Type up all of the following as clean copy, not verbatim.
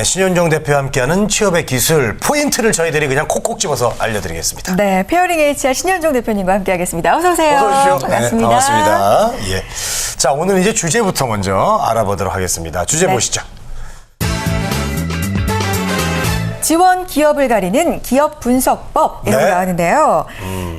신윤정 대표와 함께하는 취업의 기술 포인트를 저희들이 그냥 콕콕 집어서 알려드리겠습니다. 네, 페어링 HR 신윤정 대표님과 함께하겠습니다. 어서 오세요. 어서 오십시오. 반갑습니다. 네, 반갑습니다. 예. 자, 오늘 이제 주제부터 먼저 알아보도록 하겠습니다. 주제 보시죠. 지원 기업을 가리는 기업 분석법 이런 거 나왔는데요.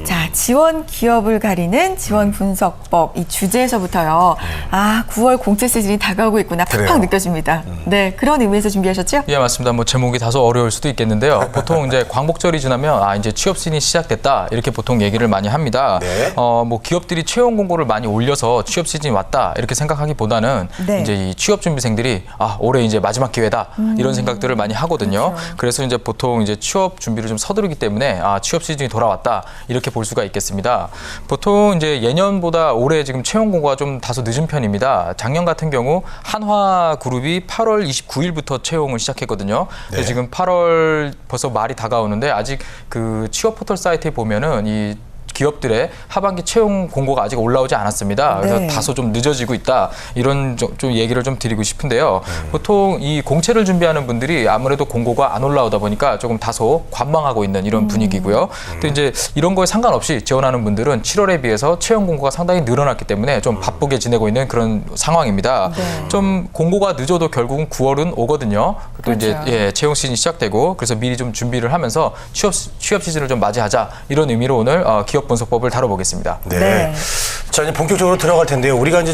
자, 지원 기업을 가리는 지원 분석법 이 주제에서부터요. 아, 9월 공채 시즌이 다가오고 있구나 팍팍 그래요. 느껴집니다. 네, 그런 의미에서 준비하셨죠? 예, 맞습니다. 뭐 제목이 다소 어려울 수도 있겠는데요. 보통 이제 광복절이 지나면 이제 취업 시즌이 시작됐다 이렇게 보통 얘기를 많이 합니다. 네. 뭐 기업들이 채용 공고를 많이 올려서 취업 시즌이 왔다 이렇게 생각하기보다는 네. 이제 이 취업 준비생들이 올해 이제 마지막 기회다 이런 생각들을 많이 하거든요. 그렇죠. 그래서 이제 보통 이제 취업 준비를 좀 서두르기 때문에 취업 시즌이 돌아왔다 이렇게 볼 수가 있겠습니다. 보통 이제 예년보다 올해 지금 채용 공고가 좀 다소 늦은 편입니다. 작년 같은 경우 한화그룹이 8월 29일부터 채용을 시작했거든요. 근데 네. 지금 8월 벌써 말이 다가오는데 아직 그 취업 포털 사이트에 보면은 이 기업들의 하반기 채용 공고가 아직 올라오지 않았습니다. 그래서 네. 다소 좀 늦어지고 있다. 이런 좀 얘기를 좀 드리고 싶은데요. 보통 이 공채를 준비하는 분들이 아무래도 공고가 안 올라오다 보니까 조금 다소 관망하고 있는 이런 분위기고요. 또 이제 이런 거에 상관없이 지원하는 분들은 7월에 비해서 채용 공고가 상당히 늘어났기 때문에 좀 바쁘게 지내고 있는 그런 상황입니다. 네. 좀 공고가 늦어도 결국은 9월은 오거든요. 또 그렇죠. 이제 채용 시즌이 시작되고 그래서 미리 좀 준비를 하면서 취업 시즌을 좀 맞이하자 이런 의미로 오늘 기업 분석법을 다뤄보겠습니다. 네. 네. 자, 이제 본격적으로 들어갈 텐데요. 우리가 이제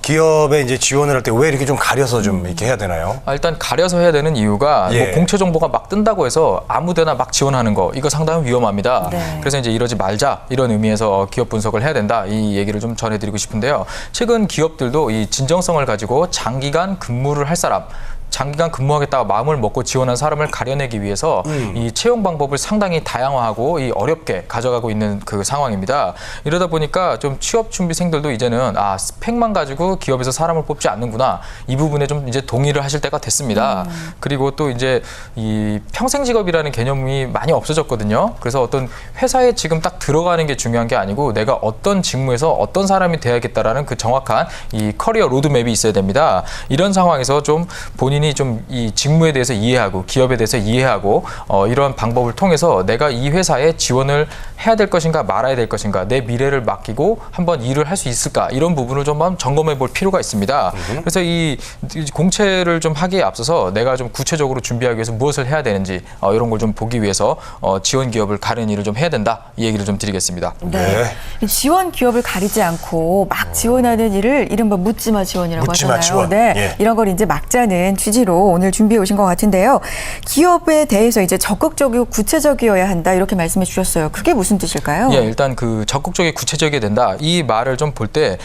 기업에 이제 지원을 할 때 왜 이렇게 좀 가려서 좀 이렇게 해야 되나요? 일단 가려서 해야 되는 이유가 예. 뭐 공채 정보가 막 뜬다고 해서 아무데나 막 지원하는 거 이거 상당히 위험합니다. 네. 그래서 이제 이러지 말자 이런 의미에서 기업 분석을 해야 된다 이 얘기를 좀 전해드리고 싶은데요. 최근 기업들도 이 진정성을 가지고 장기간 근무를 할 사람 장기간 근무하겠다고 마음을 먹고 지원한 사람을 가려내기 위해서 이 채용 방법을 상당히 다양화하고 어렵게 가져가고 있는 그 상황입니다. 이러다 보니까 좀 취업 준비생들도 이제는 스펙만 가지고 기업에서 사람을 뽑지 않는구나 이 부분에 좀 이제 동의를 하실 때가 됐습니다. 그리고 또 이제 이 평생 직업이라는 개념이 많이 없어졌거든요. 그래서 어떤 회사에 지금 딱 들어가는 게 중요한 게 아니고 내가 어떤 직무에서 어떤 사람이 돼야겠다라는 그 정확한 이 커리어 로드맵이 있어야 됩니다. 이런 상황에서 좀 본인이 좀 이 직무에 대해서 이해하고 기업에 대해서 이해하고 이런 방법을 통해서 내가 이 회사에 지원을 해야 될 것인가 말아야 될 것인가 내 미래를 맡기고 한번 일을 할 수 있을까 이런 부분을 좀 한번 점검해 볼 필요가 있습니다. 그래서 이 공채를 좀 하기에 앞서서 내가 좀 구체적으로 준비하기 위해서 무엇을 해야 되는지 이런 걸 좀 보기 위해서 지원 기업을 가리는 일을 좀 해야 된다 이 얘기를 좀 드리겠습니다. 네. 이 지원 기업을 가리지 않고 막 지원하는 일을 이른바 묻지마 지원이라고 묻지마 하잖아요. 지원. 네. 예. 이런 걸 이제 막자는 취지로 오늘 준비해 오신 것 같은데요. 기업에 대해서 이제 적극적이고 구체적이어야 한다 이렇게 말씀해 주셨어요. 그게 무슨 뜻일까요? 예, 일단 그 적극적이 구체적이 된다. 이 말을 좀 볼 때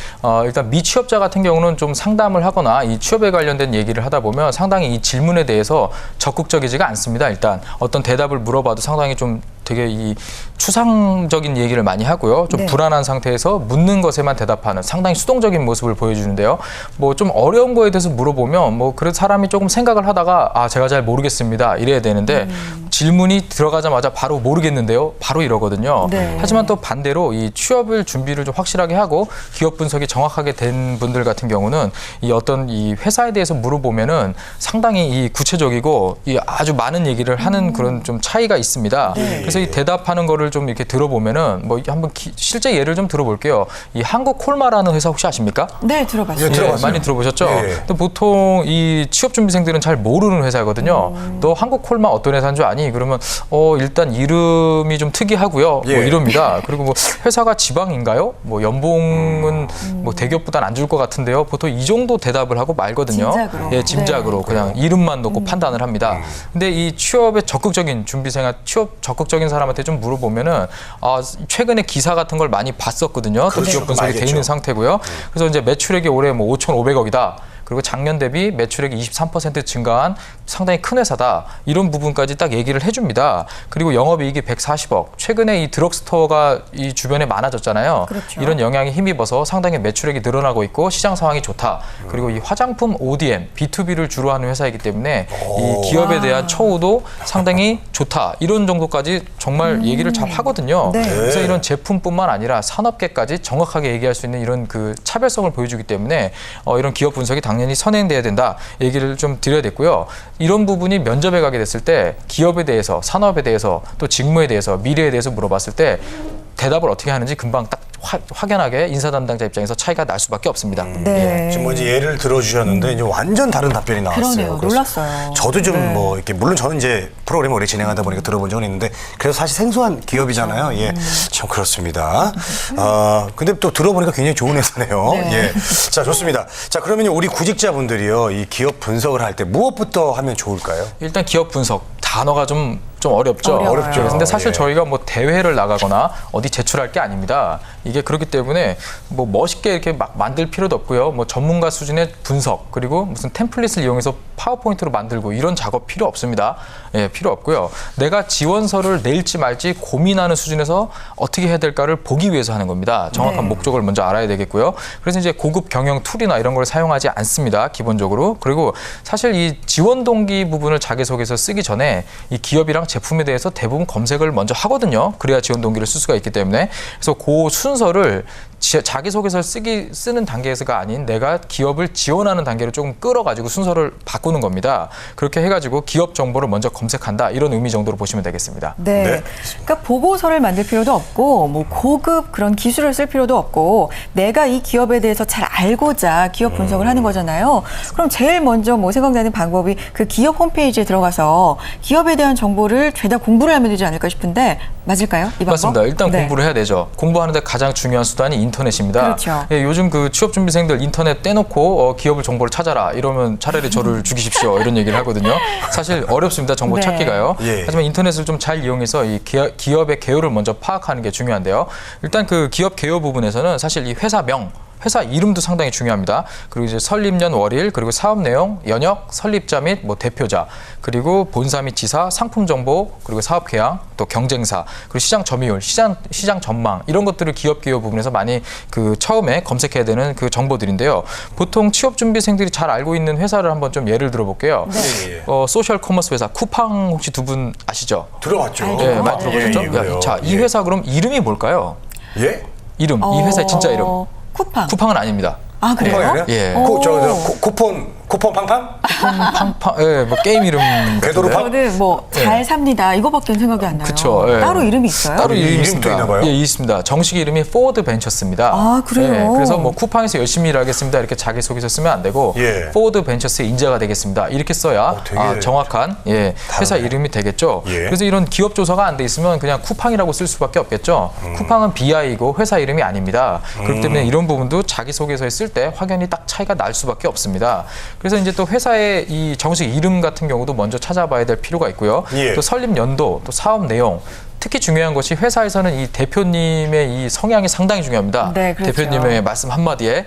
일단 미취업자 같은 경우는 좀 상담을 하거나 이 취업에 관련된 얘기를 하다 보면 상당히 이 질문에 대해서 적극적이지가 않습니다. 일단 어떤 대답을 물어봐도 상당히 좀 되게 이 추상적인 얘기를 많이 하고요. 좀 네. 불안한 상태에서 묻는 것에만 대답하는 상당히 수동적인 모습을 보여주는데요. 뭐 좀 어려운 거에 대해서 물어보면 뭐 그래도 사람이 조금 생각을 하다가 제가 잘 모르겠습니다 이래야 되는데 질문이 들어가자마자 바로 모르겠는데요. 바로 이러거든요. 네. 하지만 또 반대로 이 취업을 준비를 좀 확실하게 하고 기업 분석이 정확하게 된 분들 같은 경우는 이 어떤 이 회사에 대해서 물어보면은 상당히 이 구체적이고 이 아주 많은 얘기를 하는 그런 좀 차이가 있습니다. 네. 그래서 이 대답하는 거를 좀 이렇게 들어보면은 뭐 한번 실제 예를 좀 들어볼게요. 이 한국콜마라는 회사 혹시 아십니까? 네, 들어봤어요. 예, 들어봤어요. 많이 들어보셨죠? 예. 근데 보통 이 취업 준비생들은 잘 모르는 회사거든요. 너 한국콜마 어떤 회사인 줄 아니? 그러면 일단 이름이 좀 특이하고요. 예. 뭐 이럽니다. 그리고 뭐 회사가 지방인가요? 뭐 연봉은 뭐 대기업보다는 안 줄 것 같은데요. 보통 이 정도 대답을 하고 말거든요. 짐작으로. 예, 짐작으로 네. 그냥 이름만 놓고 판단을 합니다. 근데 이 취업에 적극적인 준비생활, 취업 적극적인 사람한테 좀 물어보면은 최근에 기사 같은 걸 많이 봤었거든요. 또 그렇죠. 취업 분석이 돼 알겠죠. 있는 상태고요. 그래서 이제 매출액이 올해 뭐 5,500억이다. 그리고 작년 대비 매출액이 23% 증가한 상당히 큰 회사다. 이런 부분까지 딱 얘기를 해줍니다. 그리고 영업이익이 140억. 최근에 이 드럭스토어가 이 주변에 많아졌잖아요. 그렇죠. 이런 영향이 힘입어서 상당히 매출액이 늘어나고 있고 시장 상황이 좋다. 그리고 이 화장품 ODM, B2B를 주로 하는 회사이기 때문에 이 기업에 대한 처우도 상당히 좋다. 이런 정도까지 정말 얘기를 잘 하거든요. 네. 그래서 이런 제품뿐만 아니라 산업계까지 정확하게 얘기할 수 있는 이런 그 차별성을 보여주기 때문에 이런 기업 분석이 당연히 당연히 선행돼야 된다 얘기를 좀 드려야 됐고요. 이런 부분이 면접에 가게 됐을 때 기업에 대해서, 산업에 대해서, 또 직무에 대해서, 미래에 대해서 물어봤을 때 대답을 어떻게 하는지 금방 딱 확연하게 인사 담당자 입장에서 차이가 날 수밖에 없습니다. 네. 지금 뭐 이제 예를 들어주셨는데 이제 완전 다른 답변이 나왔어요. 그러네요. 그래서 놀랐어요. 저도 좀 네. 뭐 이렇게 물론 저는 이제 프로그램을 오래 진행하다 보니까 들어본 적은 있는데 그래서 사실 생소한 기업이잖아요. 예, 참 그렇습니다. 근데 또 들어보니까 굉장히 좋은 회사네요. 네. 예, 자 좋습니다. 자 그러면 우리 구직자분들이요 이 기업 분석을 할 때 무엇부터 하면 좋을까요? 일단 기업 분석 단어가 좀 어렵죠. 어렵죠. 근데 사실 예. 저희가 뭐 대회를 나가거나 어디 제출할 게 아닙니다. 이게 그렇기 때문에 뭐 멋있게 이렇게 막 만들 필요도 없고요. 뭐 전문가 수준의 분석 그리고 무슨 템플릿을 이용해서 파워포인트로 만들고 이런 작업 필요 없습니다. 예, 필요 없고요. 내가 지원서를 낼지 말지 고민하는 수준에서 어떻게 해야 될까를 보기 위해서 하는 겁니다. 정확한 네. 목적을 먼저 알아야 되겠고요. 그래서 이제 고급 경영 툴이나 이런 걸 사용하지 않습니다. 기본적으로. 그리고 사실 이 지원 동기 부분을 자기소개서 쓰기 전에 이 기업이랑 제품에 대해서 대부분 검색을 먼저 하거든요. 그래야 지원 동기를 쓸 수가 있기 때문에. 그래서 그 순서를 자기소개서를 쓰는 단계에서가 아닌 내가 기업을 지원하는 단계로 조금 끌어가지고 순서를 바꾸는 겁니다. 그렇게 해가지고 기업 정보를 먼저 검색한다. 이런 의미 정도로 보시면 되겠습니다. 네. 네. 그러니까 보고서를 만들 필요도 없고 뭐 고급 그런 기술을 쓸 필요도 없고 내가 이 기업에 대해서 잘 알고자 기업 분석을 하는 거잖아요. 그럼 제일 먼저 뭐 생각나는 방법이 그 기업 홈페이지에 들어가서 기업에 대한 정보를 죄다 공부를 하면 되지 않을까 싶은데 맞을까요? 이 방법? 맞습니다. 일단 네. 공부를 해야 되죠. 공부하는데 가장 중요한 수단이 인터넷입니다. 그렇죠. 예, 요즘 그 취업 준비생들 인터넷 떼놓고 기업을 정보를 찾아라 이러면 차라리 저를 죽이십시오 이런 얘기를 하거든요. 사실 어렵습니다. 정보 네. 찾기가요. 예. 하지만 인터넷을 좀 잘 이용해서 이 기업의 개요를 먼저 파악하는 게 중요한데요. 일단 그 기업 개요 부분에서는 사실 이 회사명 회사 이름도 상당히 중요합니다. 그리고 이제 설립년 월일, 그리고 사업 내용, 연역, 설립자 및 뭐 대표자, 그리고 본사 및 지사, 상품 정보, 그리고 사업 계약, 또 경쟁사, 그리고 시장 점유율, 시장 전망 이런 것들을 기업 기여 부분에서 많이 그 처음에 검색해야 되는 그 정보들인데요. 보통 취업 준비생들이 잘 알고 있는 회사를 한번 좀 예를 들어볼게요. 네. 소셜 커머스 회사 쿠팡 혹시 두 분 아시죠? 들어봤죠. 알죠. 네, 많이 들어보셨죠? 예, 그래요. 자, 이 예. 회사 그럼 이름이 뭘까요? 예? 이름, 이 회사의 진짜 이름. 쿠팡. 쿠팡은 아닙니다. 아, 그래요? 쿠팡이 아니라? 예. 쿠폰 팡팡? 팡팡, 예, 뭐 게임 이름. 궤도로 팡? 저는 뭐 잘 삽니다. 이거밖에 생각이 안 나요. 그쵸, 예. 따로 이름이 있어요? 따로 이름이 이름도 있습니다. 있나 봐요? 예, 있습니다. 정식 이름이 포워드 벤처스입니다. 아, 그래요? 예, 그래서 뭐 쿠팡에서 열심히 일하겠습니다. 이렇게 자기소개서 쓰면 안 되고 예. 포워드 벤처스의 인재가 되겠습니다. 이렇게 써야 되게 정확한 예, 회사 다르네. 이름이 되겠죠. 예. 그래서 이런 기업 조사가 안 돼 있으면 그냥 쿠팡이라고 쓸 수밖에 없겠죠. 쿠팡은 BI이고 회사 이름이 아닙니다. 그렇기 때문에 이런 부분도 자기소개서에 쓸 때 확연히 딱 차이가 날 수밖에 없습니다. 그래서 이제 또 회사의 이 정식 이름 같은 경우도 먼저 찾아봐야 될 필요가 있고요. 예. 또 설립 연도, 또 사업 내용, 특히 중요한 것이 회사에서는 이 대표님의 이 성향이 상당히 중요합니다. 네, 그렇죠. 대표님의 말씀 한마디에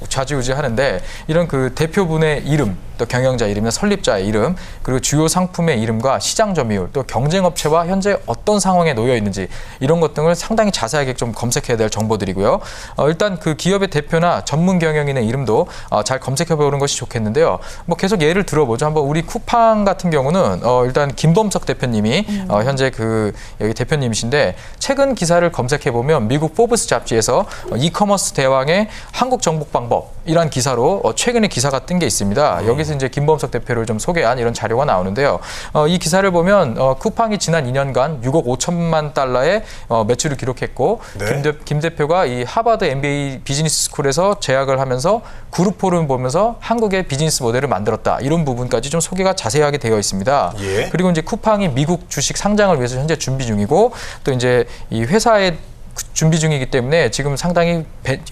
좌지우지 하는데 이런 그 대표분의 이름, 또 경영자 이름이나 설립자의 이름, 그리고 주요 상품의 이름과 시장 점유율, 또 경쟁업체와 현재 어떤 상황에 놓여 있는지 이런 것 등을 상당히 자세하게 좀 검색해야 될 정보들이고요. 일단 그 기업의 대표나 전문 경영인의 이름도 잘 검색해 보는 것이 좋겠는데요. 뭐 계속 예를 들어보죠. 한번 우리 쿠팡 같은 경우는 일단 김범석 대표님이 현재 그 여기 대표님이신데 최근 기사를 검색해 보면 미국 포브스 잡지에서 이커머스 대왕의 한국 정복 방법이란 기사로 최근에 기사가 뜬 게 있습니다. 여기서 이제 김범석 대표를 좀 소개한 이런 자료가 나오는데요. 이 기사를 보면 쿠팡이 지난 2년간 6억 5천만 달러의 매출을 기록했고 네. 김 대표가 이 하버드 MBA 비즈니스 스쿨에서 재학을 하면서 그룹 포럼 보면서 한국의 비즈니스 모델을 만들었다. 이런 부분까지 좀 소개가 자세하게 되어 있습니다. 예. 그리고 이제 쿠팡이 미국 주식 상장을 위해서 현재 준비 중이고 또 이제 이 회사의 준비 중이기 때문에 지금 상당히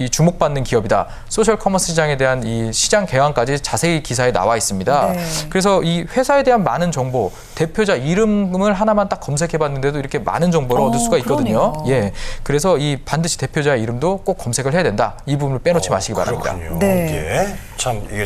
주목받는 기업이다. 소셜 커머스 시장에 대한 이 시장 개항까지 자세히 기사에 나와 있습니다. 네. 그래서 이 회사에 대한 많은 정보, 대표자 이름을 하나만 딱 검색해봤는데도 이렇게 많은 정보를 얻을 수가 있거든요. 그러네요. 예, 그래서 이 반드시 대표자 이름도 꼭 검색을 해야 된다. 이 부분을 빼놓지 마시기 바랍니다. 그렇군요. 네. 예. 참 이게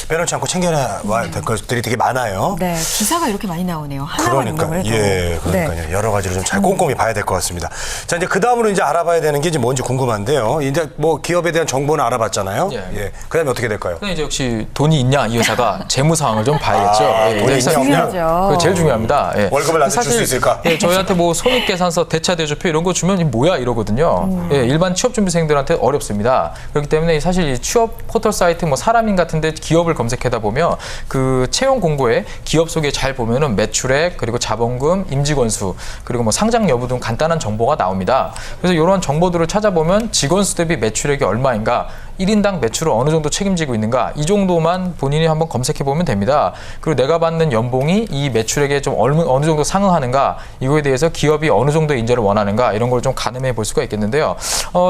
빼놓지 않고 챙겨야 될 것들이 되게 많아요. 네, 기사가 이렇게 많이 나오네요. 하나만 그러니까 인용을 해도. 예, 그러니까요. 네. 여러 가지로 좀 잘 꼼꼼히 봐야 될 것 같습니다. 자, 이제 그 다음으로 이제 알아봐야 되는 게 이제 뭔지 궁금한데요. 이제 뭐 기업에 대한 정보는 알아봤잖아요. 예. 예. 그다음에 어떻게 될까요? 근데 이제 역시 돈이 있냐 이 회사가 재무 상황을 좀 봐야겠죠. 돈이 회사 있냐 없냐? 중요하죠. 그게 제일 중요합니다. 예. 월급을 나한테 줄수 있을까? 예, 저희한테 뭐 손익계산서, 대차대조표 이런 거 주면 이게 뭐야 이러거든요. 예, 일반 취업준비생들한테 어렵습니다. 그렇기 때문에 사실 이 취업 포털 사이트 뭐 사람 사람인 같은데 기업을 검색하다 보면 그 채용 공고에 기업 소개 잘 보면은 매출액 그리고 자본금, 임직원 수 그리고 뭐 상장 여부 등 간단한 정보가 나옵니다. 그래서 이런 정보들을 찾아보면 직원 수 대비 매출액이 얼마인가, 1인당 매출을 어느 정도 책임지고 있는가, 이 정도만 본인이 한번 검색해 보면 됩니다. 그리고 내가 받는 연봉이 이 매출액에 좀 어느 정도 상응하는가, 이거에 대해서 기업이 어느 정도의 인재를 원하는가, 이런 걸 좀 가늠해 볼 수가 있겠는데요.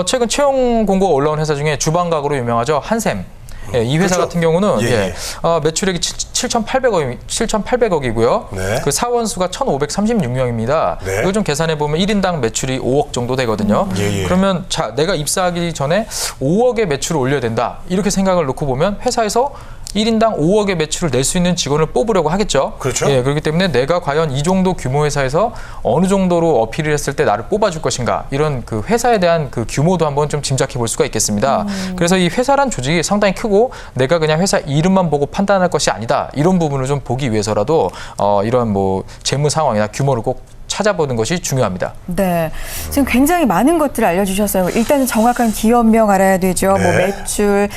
최근 채용 공고가 올라온 회사 중에 주방가구로 유명하죠. 한샘. 예, 이 회사 그렇죠. 같은 경우는 예. 매출액이 7,800억이고요. 네. 그 사원수가 1,536명입니다. 네. 이걸 좀 계산해 보면 1인당 매출이 5억 정도 되거든요. 예. 그러면 자, 내가 입사하기 전에 5억의 매출을 올려야 된다. 이렇게 생각을 놓고 보면 회사에서 1인당 5억의 매출을 낼 수 있는 직원을 뽑으려고 하겠죠. 그렇죠. 예, 그렇기 때문에 내가 과연 이 정도 규모 회사에서 어느 정도로 어필을 했을 때 나를 뽑아줄 것인가, 이런 그 회사에 대한 그 규모도 한번 좀 짐작해 볼 수가 있겠습니다. 그래서 이 회사란 조직이 상당히 크고 내가 그냥 회사 이름만 보고 판단할 것이 아니다. 이런 부분을 좀 보기 위해서라도 이런 뭐 재무 상황이나 규모를 꼭 찾아보는 것이 중요합니다. 네, 지금 굉장히 많은 것들을 알려주셨어요. 일단은 정확한 기업명 알아야 되죠. 네. 뭐 매출,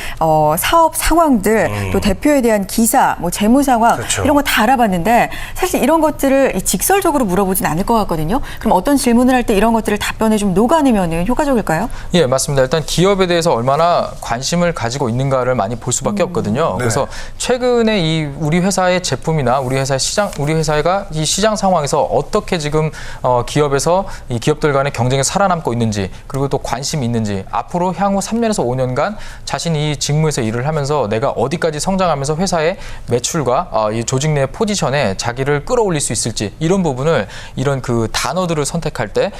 사업 상황들, 또 대표에 대한 기사, 뭐 재무 상황, 그렇죠. 이런 거 다 알아봤는데 사실 이런 것들을 직설적으로 물어보진 않을 것 같거든요. 그럼 어떤 질문을 할 때 이런 것들을 답변에 좀 녹아내면 효과적일까요? 예, 맞습니다. 일단 기업에 대해서 얼마나 관심을 가지고 있는가를 많이 볼 수밖에 없거든요. 네. 그래서 최근에 이 우리 회사의 제품이나 우리 회사가 이 시장 상황에서 어떻게 지금 기업에서 이 기업들 간의 경쟁에 살아남고 있는지, 그리고 또 관심이 있는지, 앞으로 향후 3년에서 5년간 자신이 이 직무에서 일을 하면서 내가 어디까지 성장하면서 회사의 매출과 이 조직 내 포지션에 자기를 끌어올릴 수 있을지, 이런 부분을 이런 그 단어들을 선택할 때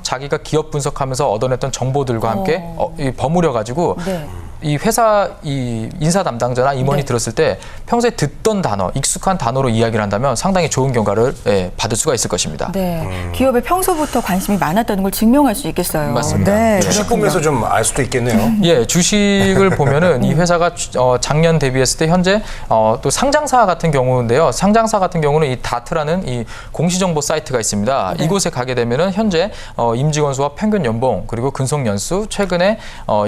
자기가 기업 분석하면서 얻어냈던 정보들과 함께 버무려 가지고 네. 이 회사 이 인사 담당자나 임원이 네. 들었을 때 평소에 듣던 단어, 익숙한 단어로 이야기를 한다면 상당히 좋은 결과를 받을 수가 있을 것입니다. 네, 기업에 평소부터 관심이 많았다는 걸 증명할 수 있겠어요. 맞습니다. 네, 주식 그렇군요. 보면서 좀 알 수도 있겠네요. 예, 주식을 보면은 이 회사가 작년 대비했을 때 현재 또 상장사 같은 경우인데요. 상장사 같은 경우는 이 다트라는 이 공시정보 사이트가 있습니다. 네. 이곳에 가게 되면은 현재 임직원 수와 평균 연봉, 그리고 근속 연수, 최근에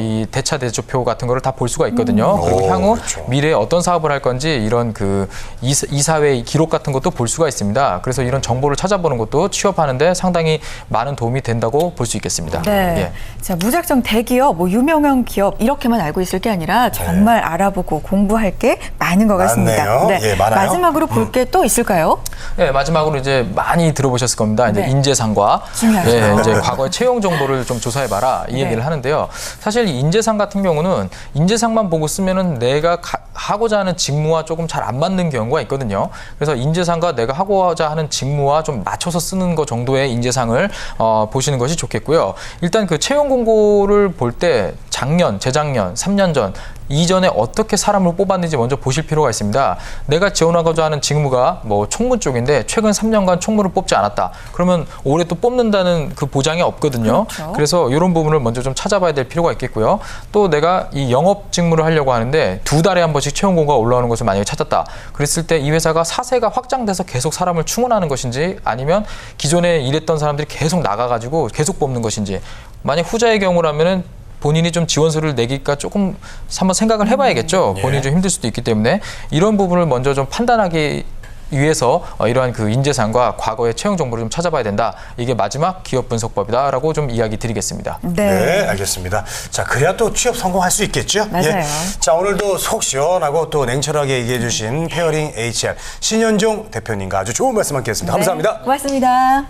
이 대차 대조표 같은 거를 다 볼 수가 있거든요. 그리고 오, 향후 그렇죠. 미래에 어떤 사업을 할 건지 이런 그 이사회 기록 같은 것도 볼 수가 있습니다. 그래서 이런 정보를 찾아보는 것도 취업하는데 상당히 많은 도움이 된다고 볼 수 있겠습니다. 네. 예. 자, 무작정 대기업, 뭐 유명한 기업 이렇게만 알고 있을 게 아니라 정말 알아보고 공부할 게 많은 것 같습니다. 많네요. 예, 많아요. 마지막으로 볼 게 또 있을까요? 네, 마지막으로 이제 많이 들어보셨을 겁니다. 이제 네. 인재상과 중요하죠. 이제 과거의 채용 정보를 좀 조사해봐라 이 네. 얘기를 하는데요. 사실 이 인재상 같은 경우는 인재상만 보고 쓰면은 내가 하고자 하는 직무와 조금 잘 안 맞는 경우가 있거든요. 그래서 인재상과 내가 하고자 하는 직무와 좀 맞춰서 쓰는 것 정도의 인재상을 보시는 것이 좋겠고요. 일단 그 채용 공고를 볼 때 작년, 재작년, 3년 전 이전에 어떻게 사람을 뽑았는지 먼저 보실 필요가 있습니다. 내가 지원하고자 하는 직무가 뭐 총무 쪽인데 최근 3년간 총무를 뽑지 않았다. 그러면 올해 또 뽑는다는 그 보장이 없거든요. 그렇죠. 그래서 이런 부분을 먼저 좀 찾아봐야 될 필요가 있겠고요. 또 내가 이 영업 직무를 하려고 하는데 2달에 한 번씩 채용 공고가 올라오는 것을 만약에 찾았다. 그랬을 때 이 회사가 사세가 확장돼서 계속 사람을 충원하는 것인지, 아니면 기존에 일했던 사람들이 계속 나가가지고 계속 뽑는 것인지. 만약 후자의 경우라면은 본인이 좀 지원서를 내기가 조금 한번 생각을 해봐야겠죠. 본인이 좀 힘들 수도 있기 때문에 이런 부분을 먼저 좀 판단하기 위해서 이러한 그 인재상과 과거의 채용 정보를 좀 찾아봐야 된다. 이게 마지막 기업 분석법이다라고 좀 이야기 드리겠습니다. 네, 알겠습니다. 자, 그래야 또 취업 성공할 수 있겠죠? 맞아요. 자, 오늘도 속 시원하고 또 냉철하게 얘기해 주신 페어링 HR 신현종 대표님과 아주 좋은 말씀 함께 했습니다. 감사합니다. 네, 고맙습니다.